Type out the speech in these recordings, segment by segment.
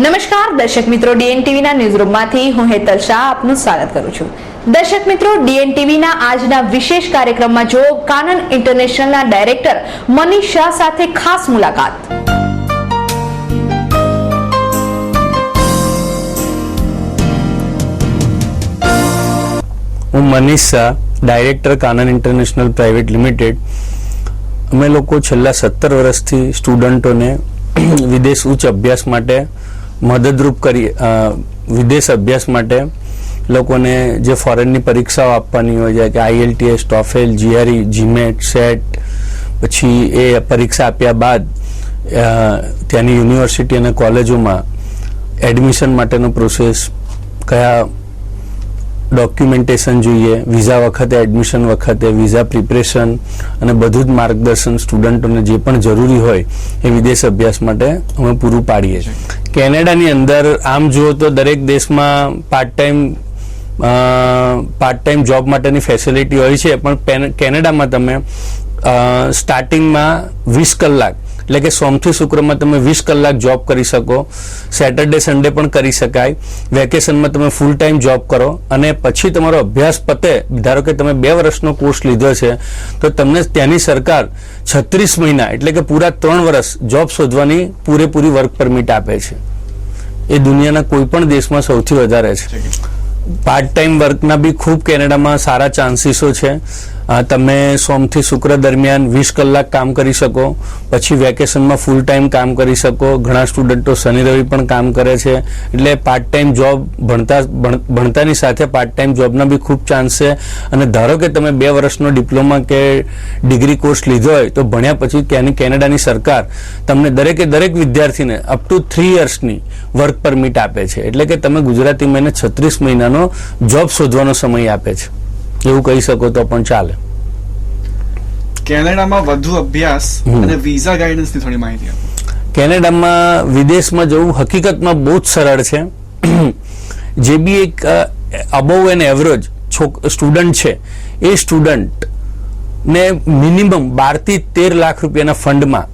નમસ્કાર દર્શક મિત્રો, ડીએનટીવીના ન્યૂઝરૂમમાંથી હું હેતલ શાહ આપનું સ્વાગત કરું છું. દર્શક મિત્રો, ડીએનટીવીના આજના વિશેષ કાર્યક્રમમાં જો કાનન ઇન્ટરનેશનલના ડાયરેક્ટર મનીષ શાહ સાથે ખાસ મુલાકાત. હું Manish Shah, director Kanan international private limited. અમે લોકો છેલ્લા 17 વર્ષથી સ્ટુડન્ટોને વિદેશ ઉચ્ચ અભ્યાસ માટે મદદરૂપ કરી વિદેશ અભ્યાસ માટે લોકોને જે ફોરેનની પરીક્ષાઓ આપવાની હોય છે કે આઈએલટીએસ, ટોફેલ, જીઆરઈ, જીમેટ, સેટ, પછી એ પરીક્ષા આપ્યા બાદ ત્યાંની યુનિવર્સિટી અને કોલેજોમાં એડમિશન માટેનો પ્રોસેસ, કયા ડોક્યુમેન્ટેશન જોઈએ, વિઝા વખતે, એડમિશન વખતે, વિઝા પ્રિપરેશન અને બધું જ માર્ગદર્શન સ્ટુડન્ટોને જે પણ જરૂરી હોય એ વિદેશ અભ્યાસ માટે અમે પૂરું પાડીએ છીએ. કેનેડાની અંદર આમ જુઓ તો દરેક દેશમાં પાર્ટ ટાઈમ જોબ માટેની ફેસિલિટી હોય છે, પણ કેનેડામાં તમે સ્ટાર્ટિંગમાં 20 કલાક એટલે કે સોમથી શુક્રમાં તમે 20 કલાક જોબ કરી શકો. સેટરડે સન્ડે પણ કરી શકાય. વેકેશનમાં તમે ફૂલ ટાઈમ જોબ કરો અને પછી તમારો અભ્યાસ પતે, ધારો કે તમે 2 વર્ષનો કોર્સ લીધો છે તો તમને ત્યાંની સરકાર 36 મહિના એટલે કે પૂરા 3 વર્ષ જોબ શોધવાની પૂરેપૂરી વર્ક પરમિટ આપે છે. એ દુનિયાના કોઈ પણ દેશમાં સૌથી વધારે છે. પાર્ટ ટાઈમ વર્કના બી ખૂબ કેનેડામાં સારા ચાન્સીસો છે. તમે સોમથી શુક્ર દરમિયાન 20 કલાક કામ કરી શકો, પછી વેકેશનમાં ફૂલ ટાઈમ કામ કરી શકો. ઘણા સ્ટુડન્ટો શનિ રવિ પણ કામ કરે છે. એટલે પાર્ટ ટાઈમ જોબ ભણતાની સાથે પાર્ટ ટાઈમ જોબના બી ખૂબ ચાન્સ છે. અને ધારો કે તમે 2 વર્ષનો ડિપ્લોમા કે ડિગ્રી કોર્સ લીધો હોય તો ભણ્યા પછી ત્યાંની કેનેડાની સરકાર તમને દરેકે દરેક વિદ્યાર્થીને અપ ટુ 3 યર્સની વર્ક પરમિટ આપે છે. એટલે કે તમે ગુજરાતી મહિને 36 મહિનાનો જોબ શોધવાનો સમય આપે છે, એવું કહી શકો તો પણ ચાલે. કેનેડામાં વધુ અભ્યાસ અને વિઝા ગાઈડન્સની થોડી માહિતી આપો. કેનેડામાં વિદેશમાં જવું હકીકતમાં બહુ જ સરળ છે. જે બી એક અબોવ એન એવરેજ સ્ટુડન્ટ છે એ સ્ટુડન્ટને મિનિમમ 12 થી 13 લાખ રૂપિયાના ફંડમાં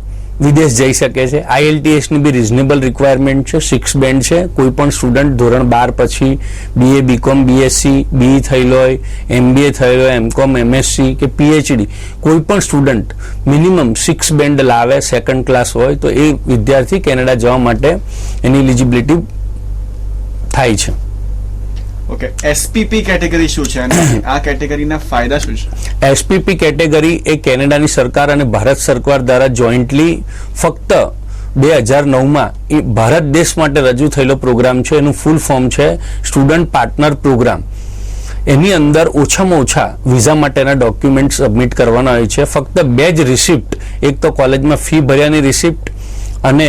વિદેશ જઈ શકે છે. આઈએલટીએસની બી રિઝનેબલ રિક્વાયરમેન્ટ છે. 6 બેન્ડ છે. કોઈ પણ સ્ટુડન્ટ ધોરણ 12 પછી બીએ, બીકોમ, બીએસસી, બીઈ થયેલો હોય, એમબીએ થયેલો હોય, એમકોમ, એમએસસી કે પીએચડી, કોઈ પણ સ્ટુડન્ટ મિનિમમ 6 બેન્ડ લાવે, સેકન્ડ ક્લાસ હોય તો એ વિદ્યાર્થી કેનેડા જવા માટે એની એલિજિબિલિટી થાય છે. ઓકે, એસપીપી કેટેગરી શું છે અને આ કેટેગરીના ફાયદા શું છે? એસપીપી કેટેગરી એ કેનેડાની સરકાર અને ભારત સરકાર દ્વારા જોઈન્ટલી ફક્ત 2009માં એ ભારત દેશ માટે રજૂ થયેલો પ્રોગ્રામ છે. એનું ફૂલ ફોર્મ છે સ્ટુડન્ટ પાર્ટનર પ્રોગ્રામ. એની અંદર ઓછામાં ઓછા વિઝા માટેના ડોક્યુમેન્ટ સબમિટ કરવાના હોય છે. ફક્ત 2 જ રિસિપ્ટ, એક તો કોલેજમાં ફી ભર્યાની રિસિપ્ટ અને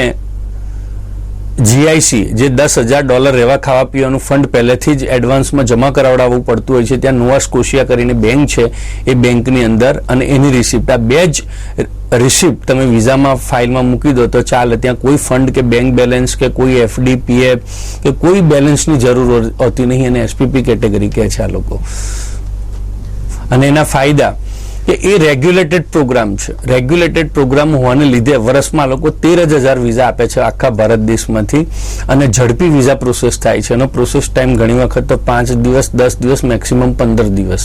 જીઆઈસી જે $10,000 રહેવા ખાવા પીવાનું ફંડ પહેલેથી જ એડવાન્સમાં જમા કરાવડાવવું પડતું હોય છે. ત્યાં નોવા સ્કોશિયા કરીને બેંક છે, એ બેંકની અંદર, અને એની રિસિપ્ટ. આ 2 જ રિસિપ્ટ તમે વિઝામાં ફાઇલમાં મૂકી દો તો ચાલે. ત્યાં કોઈ ફંડ કે બેંક બેલેન્સ કે કોઈ એફડી, પીએફ કે કોઈ બેલેન્સની જરૂર હોતી નહીં. અને એસપીપી કેટેગરી કહે છે આ લોકો. અને એના ફાયદા કે એ રેગ્યુલેટેડ પ્રોગ્રામ છે. રેગ્યુલેટેડ પ્રોગ્રામ હોવાને લીધે વર્ષમાં લોકો 13,000 વિઝા આપે છે આખા ભારત દેશમાંથી. અને ઝડપી વિઝા પ્રોસેસ થાય છે. એનો પ્રોસેસ ટાઈમ ઘણી વખત તો 5 દિવસ, 10 દિવસ, મેક્સિમમ 15 દિવસ.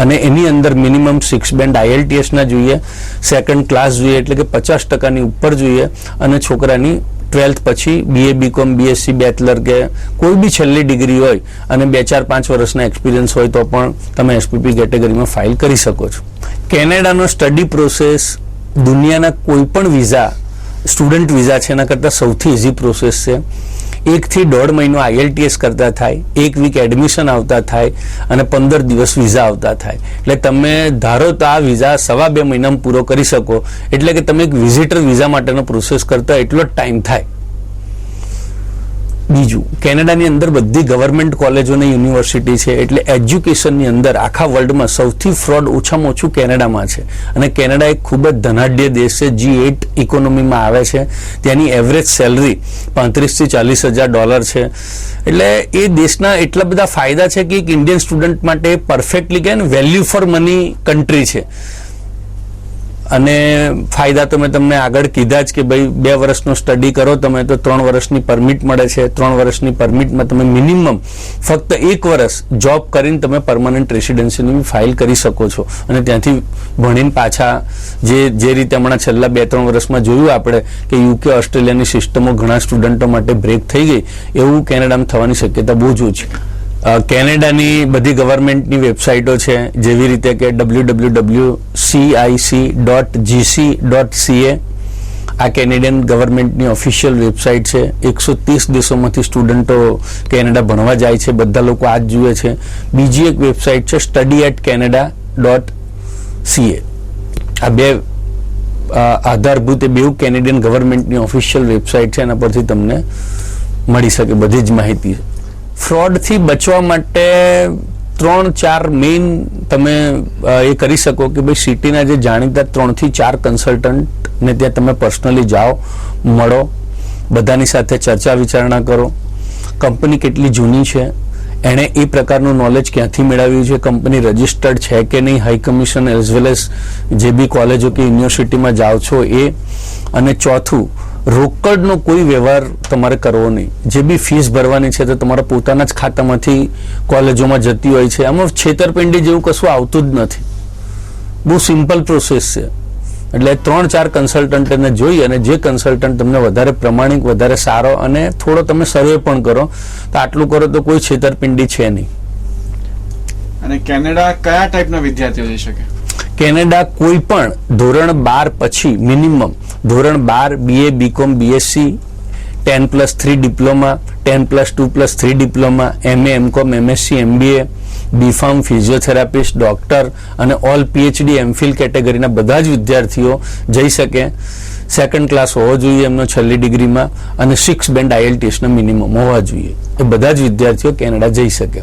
અને એની અંદર મિનિમમ 6 બેન્ડ આઈએલટીએસના જોઈએ, સેકન્ડ ક્લાસ જોઈએ એટલે કે 50% ઉપર જોઈએ, અને છોકરાની 12th પછી બીએ, બીકોમ, બીએસસી, બેચલર કે કોઈ બી છેલ્લી ડિગ્રી હોય અને 2-4-5 વર્ષના એક્સપિરિયન્સ હોય તો પણ તમે એસપીપી કેટેગરીમાં ફાઇલ કરી શકો છો. કેનેડાનો સ્ટડી પ્રોસેસ દુનિયાના કોઈ પણ વિઝા, સ્ટુડન્ટ વિઝા છે એના કરતાં સૌથી ઇઝી પ્રોસેસ છે. 1 થી 1.5 મહિનો આઈએલટીએસ કરતા થાય, 1 વીક એડમિશન આવતા થાય અને 15 દિવસ વિઝા આવતા થાય. એટલે તમે ધારો તો આ વિઝા 2.5 મહિનામાં પૂરો કરી શકો. એટલે કે તમે એક વિઝિટર વિઝા માટેનો પ્રોસેસ કરતા એટલો જ ટાઈમ થાય. બીજું, કેનેડાની અંદર બધી ગવર્મેન્ટ કોલેજો અને યુનિવર્સિટી છે. એટલે એજ્યુકેશનની અંદર આખા વર્લ્ડમાં સૌથી ફ્રોડ ઓછામાં ઓછું કેનેડામાં છે. અને કેનેડા એક ખૂબ જ ધનાઢ્ય દેશ છે. G8 ઇકોનોમીમાં આવે છે. ત્યાંની એવરેજ સેલરી $35,000 થી $40,000 છે. એટલે એ દેશના એટલા બધા ફાયદા છે કે એક ઇન્ડિયન સ્ટુડન્ટ માટે પરફેક્ટલી કે વેલ્યુ ફોર મની કન્ટ્રી છે. અને ફાયદા તો મેં તમને આગળ કીધા જ કે ભાઈ 2 વર્ષનો સ્ટડી કરો તમે તો 3 વર્ષની પરમિટ મળે છે. 3 વર્ષની પરમિટમાં તમે મિનિમમ ફક્ત 1 વર્ષ જોબ કરીને તમે પરમનન્ટ રેસિડેન્સીની ફાઇલ કરી શકો છો અને ત્યાંથી ભણીને પાછા જે રીતે હમણાં છેલ્લા 2-3 વર્ષમાં જોયું આપણે કે યુકે ઓસ્ટ્રેલિયાની સિસ્ટમો ઘણા સ્ટુડન્ટો માટે બ્રેક થઈ ગઈ, એવું કેનેડામાં થવાની શક્યતા બહુ જ ઓછી. કેનેડાની બધી ગવર્મેન્ટની વેબસાઇટો છે, જેવી રીતે કે www.cic.gc.ca. આ કેનેડિયન ગવર્મેન્ટની ઓફિશિયલ વેબસાઇટ છે. 130 દેશોમાંથી સ્ટુડન્ટો કેનેડા ભણવા જાય છે, બધા લોકો આ જ જુએ છે. બીજી એક વેબસાઇટ છે studyatcanada.ca. આ બે આધારભૂત એ બેઉ કેનેડિયન ગવર્મેન્ટની ઓફિશિયલ વેબસાઇટ છે, એના પરથી તમને મળી શકે બધી જ માહિતી. ફ્રોડથી બચવા માટે 3-4 મેઇન તમે એ કરી શકો કે ભાઈ સિટીના જે જાણીતા 3 થી 4 કન્સલ્ટન્ટને ત્યાં તમે પર્સનલી જાઓ, મળો, બધાની સાથે ચર્ચા વિચારણા કરો. કંપની કેટલી જૂની છે, એણે એ પ્રકારનું નોલેજ ક્યાંથી મેળવ્યું છે, કંપની રજિસ્ટર્ડ છે કે નહીં, high commission as well as જે બી કોલેજો કે યુનિવર્સિટીમાં જાઓ છો એ. અને ચોથું, રોકડનો કોઈ વ્યવહાર તમારે કરવો નહીં. જે બી ફીસ ભરવાની છે તો તમારા પોતાના જ ખાતામાંથી કોલેજોમાં જતી હોય છે. આમાં છેતરપિંડી જેવું કશું આવતું જ નથી, બહુ સિમ્પલ પ્રોસેસ છે. એટલે 3-4 કન્સલ્ટન્ટને જોઈ અને જે કન્સલ્ટન્ટ તમને વધારે પ્રમાણિક, વધારે સારો અને થોડો તમે સર્વે પણ કરો તો આટલું કરો તો કોઈ છેતરપિંડી છે નહીં. અને કેનેડા કયા ટાઈપના વિદ્યાર્થીઓ જઈ શકે? કેનેડા કોઈ પણ ધોરણ 12 પછી મિનિમમ ધોરણ 12 BA BCom BSc 10+3 diploma 10+2+3 diploma MA MCom MSc MBA B Pharm physiotherapist doctor અને ઓલ PhD MPhil કેટેગરીના બધા જ વિદ્યાર્થીઓ જઈ શકે. 2nd ક્લાસ હોવો જોઈએ એમનો છેલ્લી ડિગ્રીમાં અને 6 બેન્ડ IELTS ના મિનિમમ હોવા જોઈએ. એ બધા જ વિદ્યાર્થીઓ કેનેડા જઈ શકે.